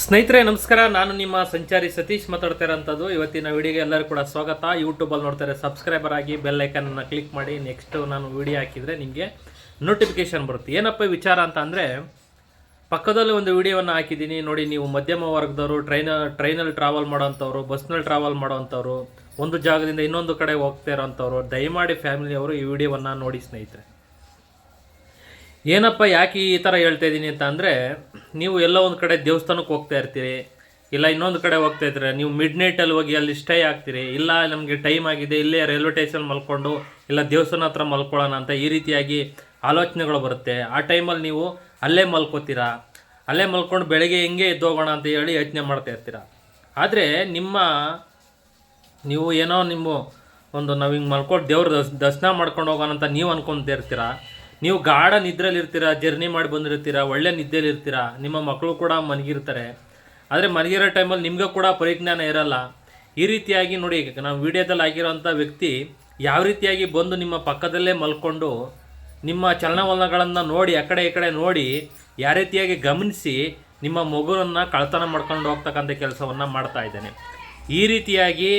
ಸ್ನೇಹಿತರೆ ನಮಸ್ಕಾರ. ನಾನು ನಿಮ್ಮ ಸಂಚಾರಿ ಸತೀಶ್ ಮಾತಾಡ್ತಾ ಇರೋಂಥದ್ದು. ಇವತ್ತಿನ ವಿಡಿಯೋಗೆ ಎಲ್ಲರೂ ಕೂಡ ಸ್ವಾಗತ. ಯೂಟ್ಯೂಬಲ್ಲಿ ನೋಡ್ತಾರೆ ಸಬ್ಸ್ಕ್ರೈಬರ್ ಆಗಿ ಬೆಲ್ ಐಕನ್ನ ಕ್ಲಿಕ್ ಮಾಡಿ. ನೆಕ್ಸ್ಟ್ ನಾನು ವಿಡಿಯೋ ಹಾಕಿದರೆ ನಿಮಗೆ ನೋಟಿಫಿಕೇಶನ್ ಬರುತ್ತೆ. ಏನಪ್ಪ ವಿಚಾರ ಅಂತ ಅಂದರೆ, ಪಕ್ಕದಲ್ಲಿ ಒಂದು ವಿಡಿಯೋವನ್ನು ಹಾಕಿದ್ದೀನಿ ನೋಡಿ. ನೀವು ಮಧ್ಯಮ ವರ್ಗದವರು, ಟ್ರೈನಲ್ಲಿ ಟ್ರಾವೆಲ್ ಮಾಡೋವಂಥವ್ರು, ಬಸ್ನಲ್ಲಿ ಟ್ರಾವೆಲ್ ಮಾಡೋವಂಥವ್ರು, ಒಂದು ಜಾಗದಿಂದ ಇನ್ನೊಂದು ಕಡೆ ಹೋಗ್ತಾ ಇರೋವಂಥವ್ರು, ದಯಮಾಡಿ ಫ್ಯಾಮಿಲಿಯವರು ಈ ವಿಡಿಯೋವನ್ನು ನೋಡಿ ಸ್ನೇಹಿತರೆ. ಏನಪ್ಪ ಯಾಕೆ ಈ ಥರ ಹೇಳ್ತಾ ಇದ್ದೀನಿ ಅಂತ ಅಂದರೆ, ನೀವು ಎಲ್ಲೋ ಒಂದು ಕಡೆ ದೇವಸ್ಥಾನಕ್ಕೆ ಹೋಗ್ತಾ ಇರ್ತೀರಿ, ಇಲ್ಲ ಇನ್ನೊಂದು ಕಡೆ ಹೋಗ್ತಾ ಇರ್ತೀರಿ, ನೀವು ಮಿಡ್ ನೈಟಲ್ಲಿ ಹೋಗಿ ಅಲ್ಲಿ ಸ್ಟೇ ಆಗ್ತೀರಿ, ಇಲ್ಲ ನಮಗೆ ಟೈಮ್ ಆಗಿದೆ ಇಲ್ಲೇ ರೈಲ್ವೆ ಸ್ಟೇಷನ್ ಮಲ್ಕೊಂಡು ಇಲ್ಲ ದೇವಸ್ಥಾನ ಹತ್ರ ಮಲ್ಕೊಳ್ಳೋಣ ಅಂತ ಈ ರೀತಿಯಾಗಿ ಆಲೋಚನೆಗಳು ಬರುತ್ತೆ. ಆ ಟೈಮಲ್ಲಿ ನೀವು ಅಲ್ಲೇ ಮಲ್ಕೋತೀರಾ, ಅಲ್ಲೇ ಮಲ್ಕೊಂಡು ಬೆಳಗ್ಗೆ ಹೆಂಗೆ ಎದ್ದೋಗೋಣ ಅಂತ ಹೇಳಿ ಯೋಚನೆ ಮಾಡ್ತಾ ಇರ್ತೀರ. ಆದರೆ ನೀವು ಏನೋ ನಿಮ್ಮ ಒಂದು ನಾವು ಹಿಂಗೆ ಮಲ್ಕೊಂಡು ದೇವ್ರ ದರ್ಶನ ಮಾಡ್ಕೊಂಡು ಹೋಗೋಣ ಅಂತ ನೀವು ಅನ್ಕೊತಾ ಇರ್ತೀರ. ನೀವು ಗಾಢ ನಿದ್ರೆಯಲ್ಲಿರ್ತೀರ, ಜರ್ನಿ ಮಾಡಿ ಬಂದಿರ್ತೀರ, ಒಳ್ಳೆ ನಿದ್ದೆಲಿರ್ತೀರ, ನಿಮ್ಮ ಮಕ್ಕಳು ಕೂಡ ಮನಗಿರ್ತಾರೆ. ಆದರೆ ಮನಗಿರೋ ಟೈಮಲ್ಲಿ ನಿಮಗೂ ಕೂಡ ಪರಿಜ್ಞಾನ ಇರಲ್ಲ. ಈ ರೀತಿಯಾಗಿ ನೋಡಿ, ನಾವು ವಿಡಿಯೋದಲ್ಲಿ ಆಗಿರೋಂಥ ವ್ಯಕ್ತಿ ಯಾವ ರೀತಿಯಾಗಿ ಬಂದು ನಿಮ್ಮ ಪಕ್ಕದಲ್ಲೇ ಮಲ್ಕೊಂಡು ನಿಮ್ಮ ಚಲನವಲನಗಳನ್ನು ನೋಡಿ, ಆ ಕಡೆ ಈ ಕಡೆ ನೋಡಿ, ಯಾವ ರೀತಿಯಾಗಿ ಗಮನಿಸಿ ನಿಮ್ಮ ಮಗುವನ್ನು ಕಳ್ತನ ಮಾಡ್ಕೊಂಡು ಹೋಗ್ತಕ್ಕಂಥ ಕೆಲಸವನ್ನು ಮಾಡ್ತಾ ಇದ್ದಾನೆ. ಈ ರೀತಿಯಾಗಿ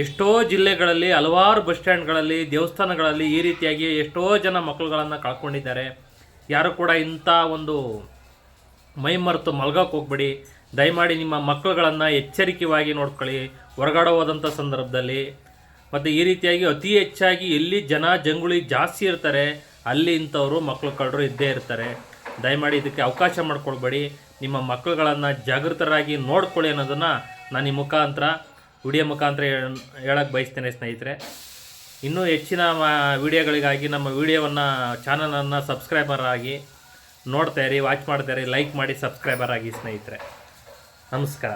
ಎಷ್ಟೋ ಜಿಲ್ಲೆಗಳಲ್ಲಿ, ಹಲವಾರು ಬಸ್ ಸ್ಟ್ಯಾಂಡ್ಗಳಲ್ಲಿ, ದೇವಸ್ಥಾನಗಳಲ್ಲಿ ಈ ರೀತಿಯಾಗಿ ಎಷ್ಟೋ ಜನ ಮಕ್ಕಳುಗಳನ್ನು ಕಳ್ಕೊಂಡಿದ್ದಾರೆ. ಯಾರು ಕೂಡ ಇಂಥ ಒಂದು ಮೈ ಮರೆತು ಮಲ್ಗೋಕ್ಕೆ ಹೋಗ್ಬೇಡಿ. ದಯಮಾಡಿ ನಿಮ್ಮ ಮಕ್ಕಳುಗಳನ್ನು ಎಚ್ಚರಿಕೆಯಾಗಿ ನೋಡ್ಕೊಳ್ಳಿ ಹೊರಗಡೆ ಹೋದಂಥ ಸಂದರ್ಭದಲ್ಲಿ. ಮತ್ತು ಈ ರೀತಿಯಾಗಿ ಅತಿ ಹೆಚ್ಚಾಗಿ ಎಲ್ಲಿ ಜಂಗುಳಿ ಜಾಸ್ತಿ ಇರ್ತಾರೆ ಅಲ್ಲಿ ಇಂಥವರು ಮಕ್ಕಳು ಕಳ್ಳರು ಇದ್ದೇ ಇರ್ತಾರೆ. ದಯಮಾಡಿ ಇದಕ್ಕೆ ಅವಕಾಶ ಮಾಡ್ಕೊಳ್ಬೇಡಿ. ನಿಮ್ಮ ಮಕ್ಕಳುಗಳನ್ನು ಜಾಗೃತರಾಗಿ ನೋಡ್ಕೊಳ್ಳಿ ಅನ್ನೋದನ್ನು ನಾನು ಈ ವಿಡಿಯೋ ಮುಖಾಂತರ ಹೇಳಕ್ಕೆ ಬಯಸ್ತೇನೆ ಸ್ನೇಹಿತರೆ. ಇನ್ನೂ ಹೆಚ್ಚಿನ ವಿಡಿಯೋಗಳಿಗಾಗಿ ನಮ್ಮ ವಿಡಿಯೋವನ್ನು ಚಾನಲನ್ನು ಸಬ್ಸ್ಕ್ರೈಬರ್ ಆಗಿ ನೋಡ್ತಾ ಇರಿ, ವಾಚ್ ಮಾಡ್ತಾ ಇರಿ, ಲೈಕ್ ಮಾಡಿ ಸಬ್ಸ್ಕ್ರೈಬರ್ ಆಗಿ ಸ್ನೇಹಿತರೆ. ನಮಸ್ಕಾರ.